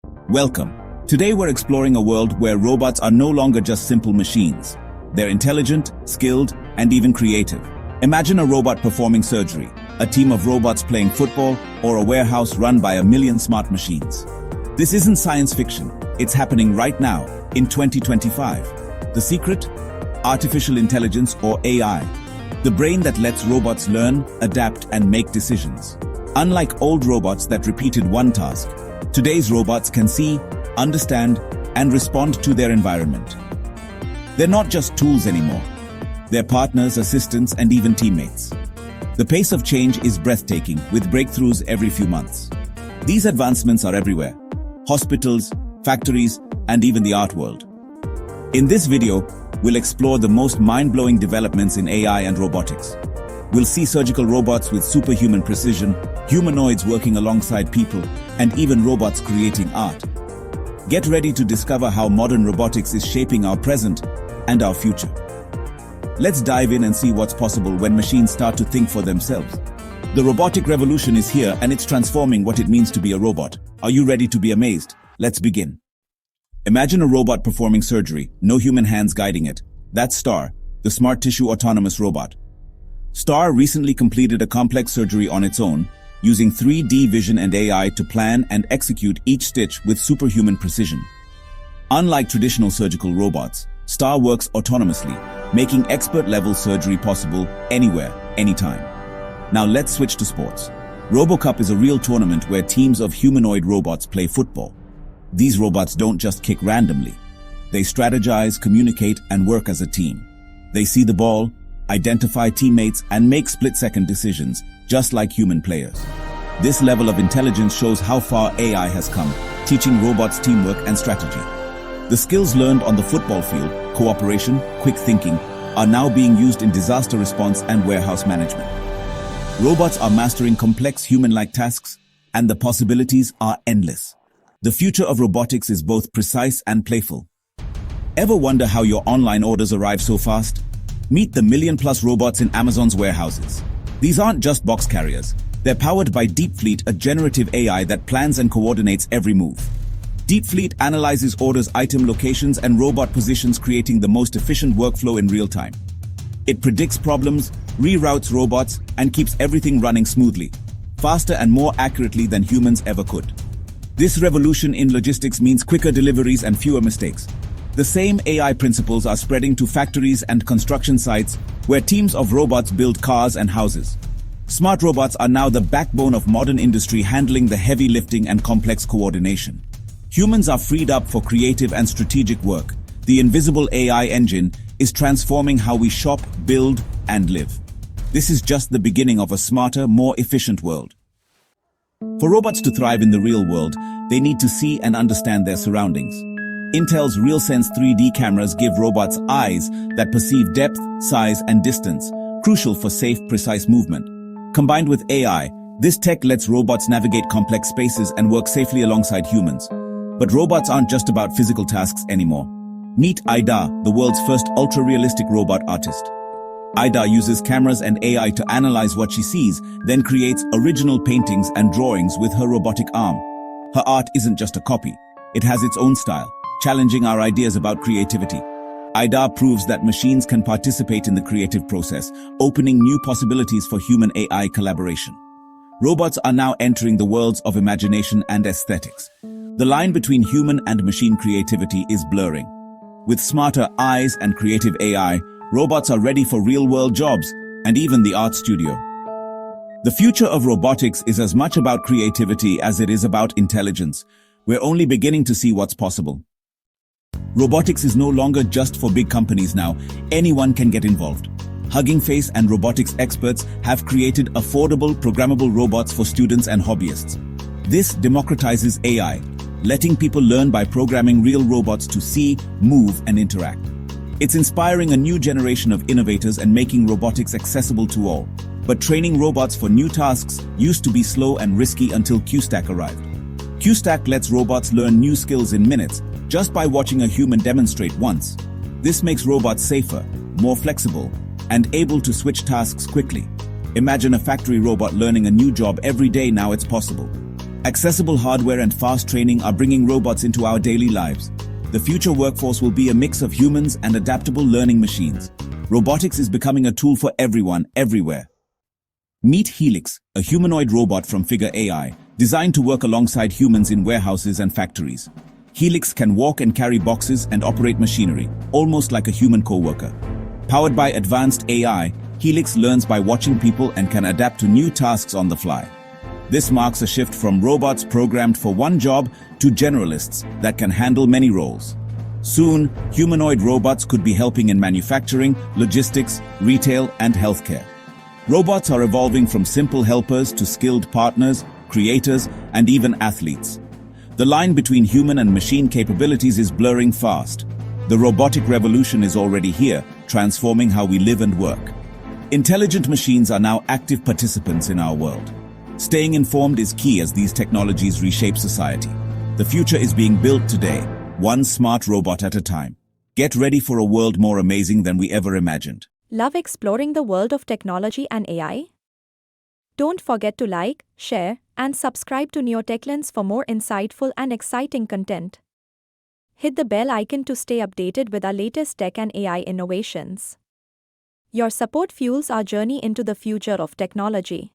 Welcome. Today we're exploring a world where robots are no longer just simple machines. They're intelligent, skilled, and even creative. Imagine a robot performing surgery, a team of robots playing football, or a warehouse run by 1,000,000 smart machines. This isn't science fiction. It's happening right now, in 2025. The secret? Artificial intelligence, or AI. The brain that lets robots learn, adapt, and make decisions. Unlike old robots that repeated one task, today's robots can see, understand, and respond to their environment. They're not just tools anymore. They're partners, assistants, and even teammates. The pace of change is breathtaking, with breakthroughs every few months. These advancements are everywhere: hospitals, factories, and even the art world. In this video, we'll explore the most mind-blowing developments in AI and robotics. We'll see surgical robots with superhuman precision, humanoids working alongside people, and even robots creating art. Get ready to discover how modern robotics is shaping our present and our future. Let's dive in and see what's possible when machines start to think for themselves. The robotic revolution is here, and it's transforming what it means to be a robot. Are you ready to be amazed? Let's begin. Imagine a robot performing surgery, no human hands guiding it. That's Star, the smart tissue autonomous robot. Star recently completed a complex surgery on its own, using 3D vision and AI to plan and execute each stitch with superhuman precision. Unlike traditional surgical robots, Star works autonomously, making expert-level surgery possible anywhere, anytime. Now let's switch to sports. RoboCup is a real tournament where teams of humanoid robots play football. These robots don't just kick randomly. They strategize, communicate, and work as a team. They see the ball, identify teammates, and make split-second decisions, just like human players. This level of intelligence shows how far AI has come, teaching robots teamwork and strategy. The skills learned on the football field, cooperation, quick thinking, are now being used in disaster response and warehouse management. Robots are mastering complex human-like tasks, and the possibilities are endless. The future of robotics is both precise and playful. Ever wonder how your online orders arrive so fast? Meet the million-plus robots in Amazon's warehouses. These aren't just box carriers. They're powered by DeepFleet, a generative AI that plans and coordinates every move. DeepFleet analyzes orders, item locations, and robot positions, creating the most efficient workflow in real time. It predicts problems, reroutes robots, and keeps everything running smoothly, faster and more accurately than humans ever could. This revolution in logistics means quicker deliveries and fewer mistakes. The same AI principles are spreading to factories and construction sites, where teams of robots build cars and houses. Smart robots are now the backbone of modern industry, handling the heavy lifting and complex coordination. Humans are freed up for creative and strategic work. The invisible AI engine is transforming how we shop, build, and live. This is just the beginning of a smarter, more efficient world. For robots to thrive in the real world, they need to see and understand their surroundings. Intel's RealSense 3D cameras give robots eyes that perceive depth, size, and distance, crucial for safe, precise movement. Combined with AI, this tech lets robots navigate complex spaces and work safely alongside humans. But robots aren't just about physical tasks anymore. Meet Ida, the world's first ultra-realistic robot artist. Ida uses cameras and AI to analyze what she sees, then creates original paintings and drawings with her robotic arm. Her art isn't just a copy. It has its own style, challenging our ideas about creativity. Ida proves that machines can participate in the creative process, opening new possibilities for human-AI collaboration. Robots are now entering the worlds of imagination and aesthetics. The line between human and machine creativity is blurring. With smarter eyes and creative AI, robots are ready for real-world jobs and even the art studio. The future of robotics is as much about creativity as it is about intelligence. We're only beginning to see what's possible. Robotics is no longer just for big companies now. Anyone can get involved. Hugging Face and robotics experts have created affordable, programmable robots for students and hobbyists. This democratizes AI, letting people learn by programming real robots to see, move, and interact. It's inspiring a new generation of innovators and making robotics accessible to all. But training robots for new tasks used to be slow and risky until QStack arrived. QStack lets robots learn new skills in minutes, just by watching a human demonstrate once. This makes robots safer, more flexible, and able to switch tasks quickly. Imagine a factory robot learning a new job every day. Now it's possible. Accessible hardware and fast training are bringing robots into our daily lives. The future workforce will be a mix of humans and adaptable learning machines. Robotics is becoming a tool for everyone, everywhere. Meet Helix, a humanoid robot from Figure AI, designed to work alongside humans in warehouses and factories. Helix can walk and carry boxes and operate machinery, almost like a human co-worker. Powered by advanced AI, Helix learns by watching people and can adapt to new tasks on the fly. This marks a shift from robots programmed for one job to generalists that can handle many roles. Soon, humanoid robots could be helping in manufacturing, logistics, retail, and healthcare. Robots are evolving from simple helpers to skilled partners, creators, and even athletes. The line between human and machine capabilities is blurring fast. The robotic revolution is already here, transforming how we live and work. Intelligent machines are now active participants in our world. Staying informed is key as these technologies reshape society. The future is being built today, one smart robot at a time. Get ready for a world more amazing than we ever imagined. Love exploring the world of technology and AI? Don't forget to like, share, and subscribe to NeoTech-Lens for more insightful and exciting content. Hit the bell icon to stay updated with our latest tech and AI innovations. Your support fuels our journey into the future of technology.